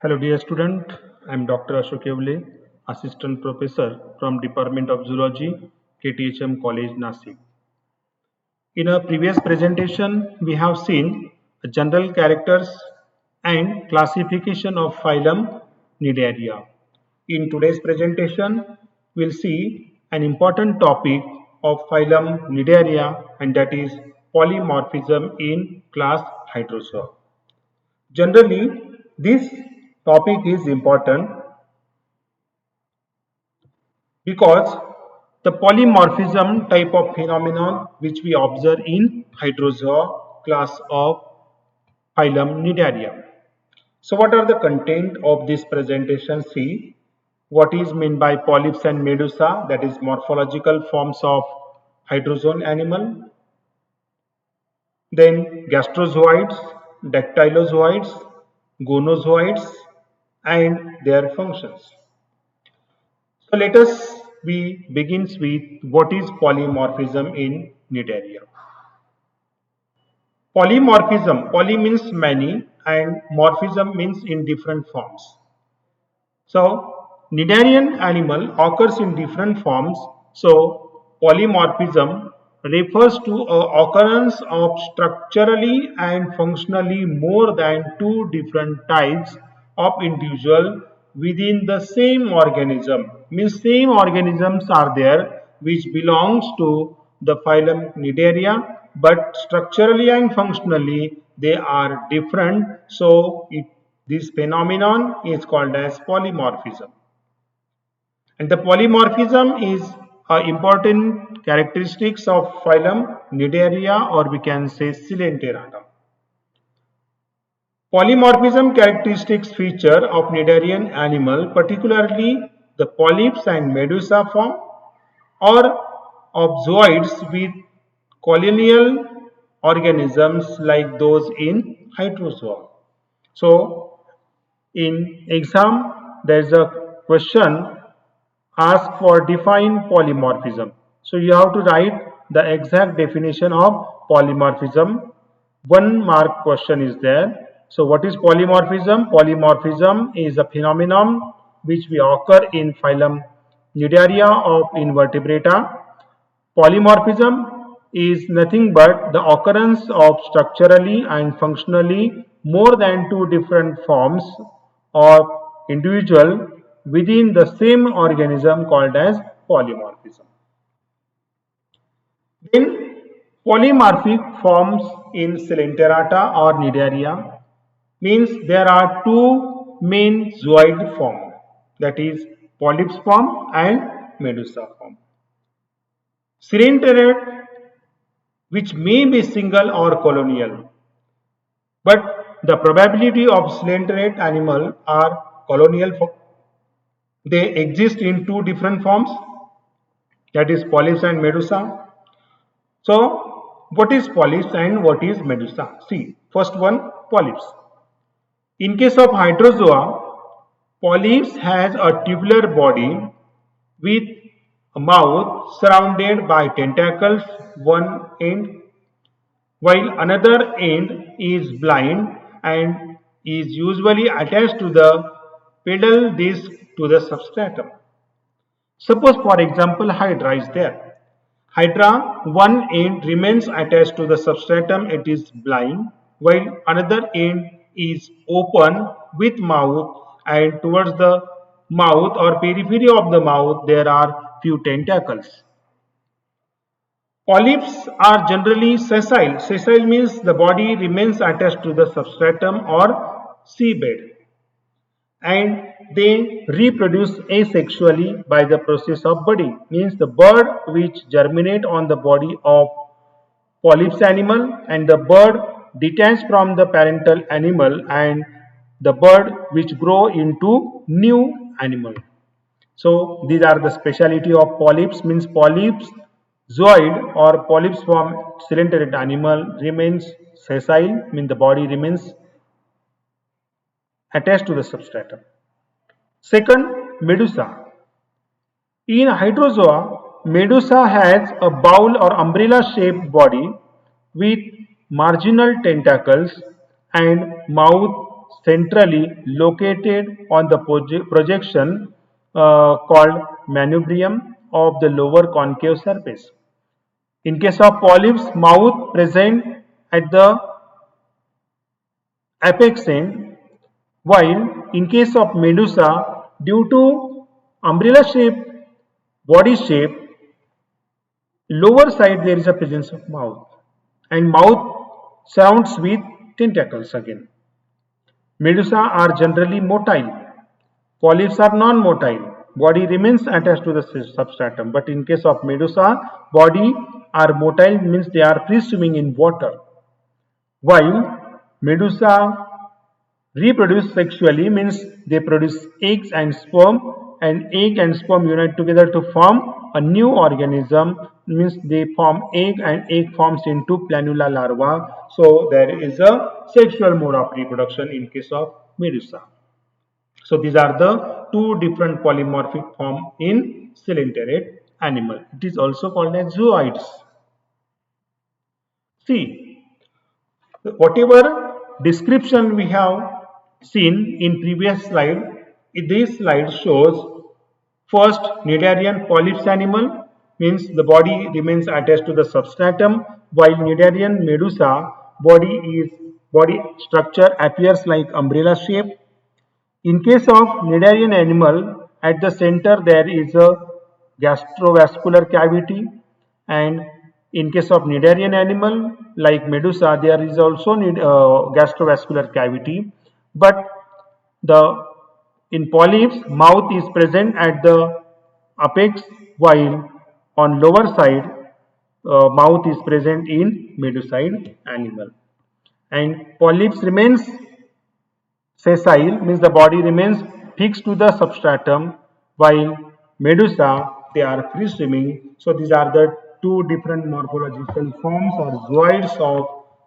Hello dear student, I am Dr. Ashok Yevle, Assistant Professor from Department of Zoology, KTHM College, Nasik. In a previous presentation, we have seen general characters and classification of phylum Cnidaria. In today's presentation, we'll see an important topic of phylum Cnidaria, and that is polymorphism in class Hydrozoa. Generally, this topic is important because the polymorphism type of phenomenon which we observe in Hydrozoa class of phylum Cnidaria. So what are the content of this presentation? See what is meant by polyps and medusa, that is morphological forms of hydrozoan animal, then gastrozoids, dactylozoids, gonozoids and their functions. So let us we begins with what is polymorphism in Cnidaria. Polymorphism, poly means many and morphism means in different forms. So Cnidarian animal occurs in different forms. So polymorphism refers to a occurrence of structurally and functionally more than two different types of individual within the same organism. Means same organisms are there which belongs to the phylum Cnidaria, but structurally and functionally they are different. So this phenomenon is called as polymorphism. And the polymorphism is important characteristics of phylum Cnidaria, or we can say Coelenterata. Polymorphism characteristics feature of Cnidarian animal, particularly the polyps and medusa form, or of zooids with colonial organisms like those in Hydrozoa. So, in exam, there is a question asked for define polymorphism. So, you have to write the exact definition of polymorphism. 1 mark question is there. So, what is polymorphism? Polymorphism is a phenomenon which we occur in phylum Cnidaria of invertebrata. Polymorphism is nothing but the occurrence of structurally and functionally more than two different forms of individual within the same organism called as polymorphism. Then polymorphic forms in Coelenterata or Cnidaria means there are two main zooid forms, that is polyps form and medusa form. Coelenterate, which may be single or colonial, but the probability of coelenterate animal are colonial. They exist in two different forms, that is polyps and medusa. So what is polyps and what is medusa? See, first one, polyps. In case of hydrozoa, polyps has a tubular body with a mouth surrounded by tentacles, one end, while another end is blind and is usually attached to the pedal disc to the substratum. Suppose for example Hydra is there. Hydra, one end remains attached to the substratum, it is blind, while another end is open with mouth, and towards the mouth or periphery of the mouth there are few tentacles. Polyps are generally sessile. Sessile means the body remains attached to the substratum or seabed, and they reproduce asexually by the process of budding. Means the bud which germinate on the body of polyps animal and the bud detached from the parental animal and the bud which grow into new animal. So these are the speciality of polyps. Means polyps zooid or polyps from coelenterate animal remains sessile, means the body remains attached to the substratum. Second, medusa. In hydrozoa, medusa has a bowl or umbrella shaped body with marginal tentacles and mouth centrally located on the projection called manubrium of the lower concave surface. In case of polyps, mouth present at the apex end, while in case of medusa, due to umbrella shape, body shape, lower side there is a presence of mouth, and mouth surrounds with tentacles again. Medusa are generally motile. Polyps are non-motile. Body remains attached to the substratum. But in case of medusa, body are motile, means they are free swimming in water. While medusa reproduce sexually, means they produce eggs and sperm, and egg and sperm unite together to form a new organism, means they form egg and egg forms into planula larva. So there is a sexual mode of reproduction in case of medusa. So these are the two different polymorphic form in coelenterate animal. It is also called as zooids. See, whatever description we have seen in previous slide, this slide shows first Cnidarian polyps animal, means the body remains attached to the substratum, while Cnidarian medusa body structure appears like umbrella shape. In case of Cnidarian animal, at the center there is a gastrovascular cavity, and in case of Cnidarian animal like Medusa, there is also gastrovascular cavity, but the in polyps mouth is present at the apex, while on lower side mouth is present in Medusaid animal, and polyps remains sessile, means the body remains fixed to the substratum, while medusa they are free swimming. So these are the two different morphological forms or zooids of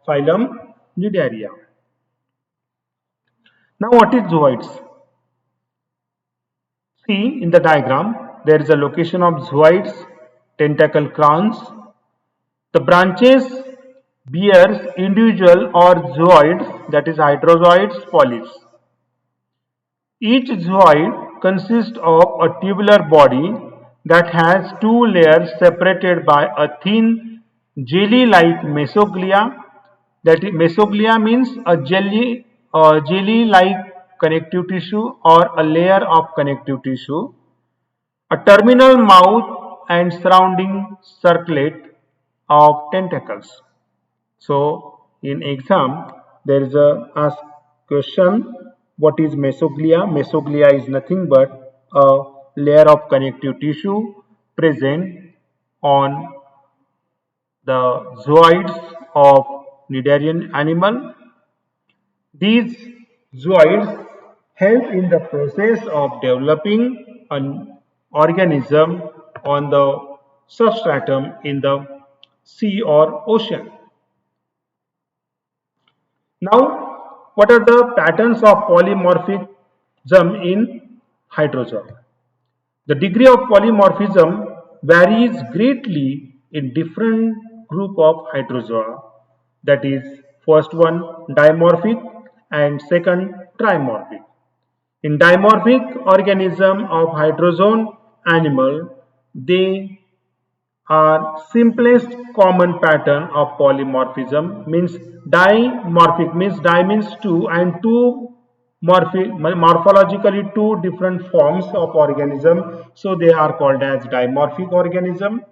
phylum Cnidaria. Now what is zooids? See in the diagram, there is a location of zooids, tentacle crowns. The branches bears individual or zooids, that is hydrozoids, polyps. Each zooid consists of a tubular body that has two layers separated by a thin jelly-like mesoglia. That is, mesoglia means a jelly-like connective tissue or a layer of connective tissue, a terminal mouth and surrounding circlet of tentacles. So in exam there is a ask question, what is mesoglia? Mesoglia is nothing but a layer of connective tissue present on the zooids of Cnidarian animal. These zooids help in the process of developing an organism on the substratum in the sea or ocean. Now, what are the patterns of polymorphism in hydrozoa? The degree of polymorphism varies greatly in different group of hydrozoa. That is, first one dimorphic and second trimorphic. In dimorphic organism of hydrozoan animal, they are simplest common pattern of polymorphism, means dimorphic means di means two and two morphologically two different forms of organism, so they are called as dimorphic organism.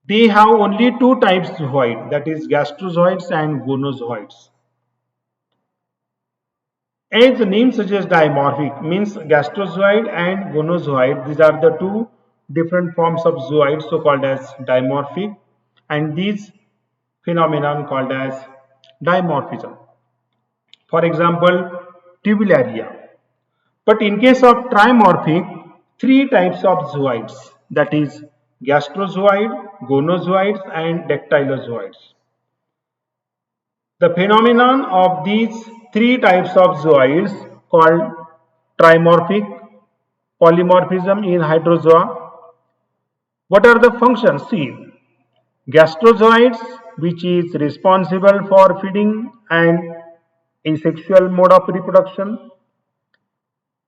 They have only two types zooid, that is gastrozoids and gonozoids. As the name suggests, dimorphic means gastrozoid and gonozoid. These are the two different forms of zooids, so called as dimorphic, and these phenomenon called as dimorphism. For example, tubularia. But in case of trimorphic, three types of zooids, that is gastrozoid, gonozoids and dactylozoids. The phenomenon of these three types of zooids called trimorphic polymorphism in hydrozoa. What are the functions? See, gastrozoids, which is responsible for feeding and asexual mode of reproduction.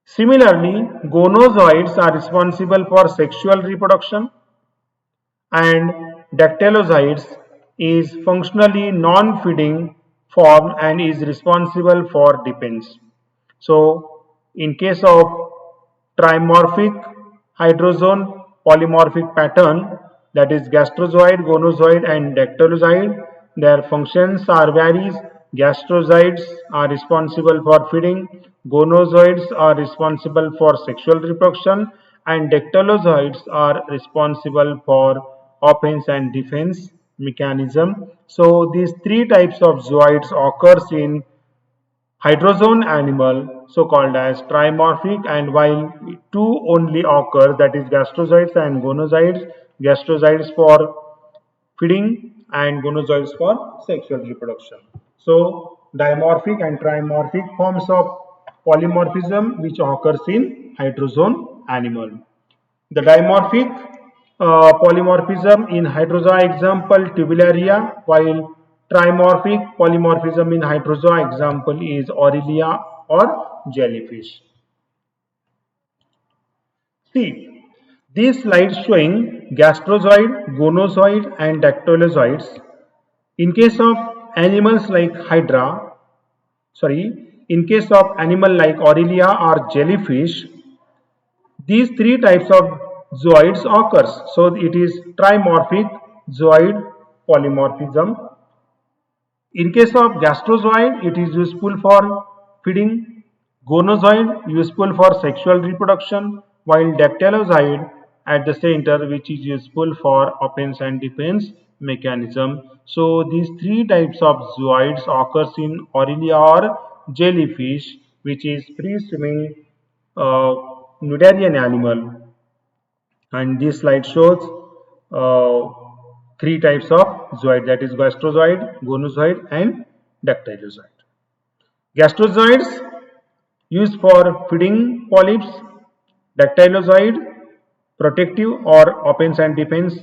Similarly, gonozoids are responsible for sexual reproduction and dactylozoids is functionally non-feeding form and is responsible for defense. So, in case of trimorphic hydrozone polymorphic pattern, that is gastrozoid, gonozoid and dactylozoid, their functions are varies. Gastrozoids are responsible for feeding, gonozoids are responsible for sexual reproduction, and dactylozoids are responsible for offense and defense mechanism. So these three types of zooids occurs in hydrozone animal, so called as trimorphic, and while two only occur, that is gastrozoids and gonozoids, gastrozoids for feeding and gonozoids for sexual reproduction. So dimorphic and trimorphic forms of polymorphism which occurs in hydrozone animal. The dimorphic polymorphism in hydrozoa example tubularia, while trimorphic polymorphism in hydrozoa example is Aurelia or jellyfish. See, these slides showing gastrozoid, gonozoid and dactylozoids. In case of animals like in case of animal like Aurelia or jellyfish, these three types of zooids occurs. So it is trimorphic zooid polymorphism. In case of gastrozoid, it is useful for feeding. Gonozoid useful for sexual reproduction, while dactylozoid at the center, which is useful for offense and defense mechanism. So these three types of zooids occurs in Aurelia or jellyfish, which is free swimming cnidarian animal. And this slide shows uh, three types of zooid, that is gastrozoid, gonozoid and dactylozoid. Gastrozoids used for feeding polyps, dactylozoid protective or offense and defense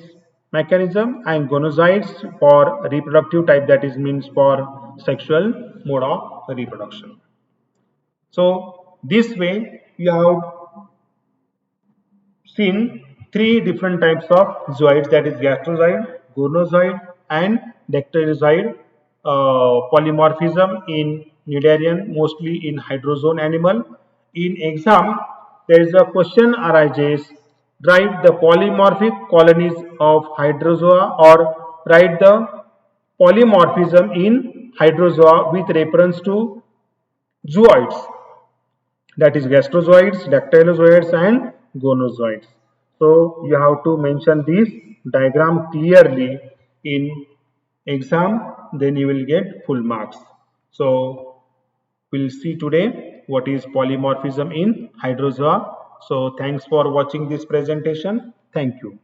mechanism, and gonozoids for reproductive type, that is means for sexual mode of reproduction. So this way you have seen three different types of zooids, that is gastrozoid, gonozoid and dactylozoid polymorphism in cnidarian, mostly in hydrozone animal. In exam, there is a question arises, write the polymorphic colonies of hydrozoa or write the polymorphism in hydrozoa with reference to zooids, that is gastrozoids, dactylozoids and gonozoids. So you have to mention this diagram clearly in exam, then you will get full marks. So we'll see today what is polymorphism in hydrozoa. So thanks for watching this presentation. Thank you.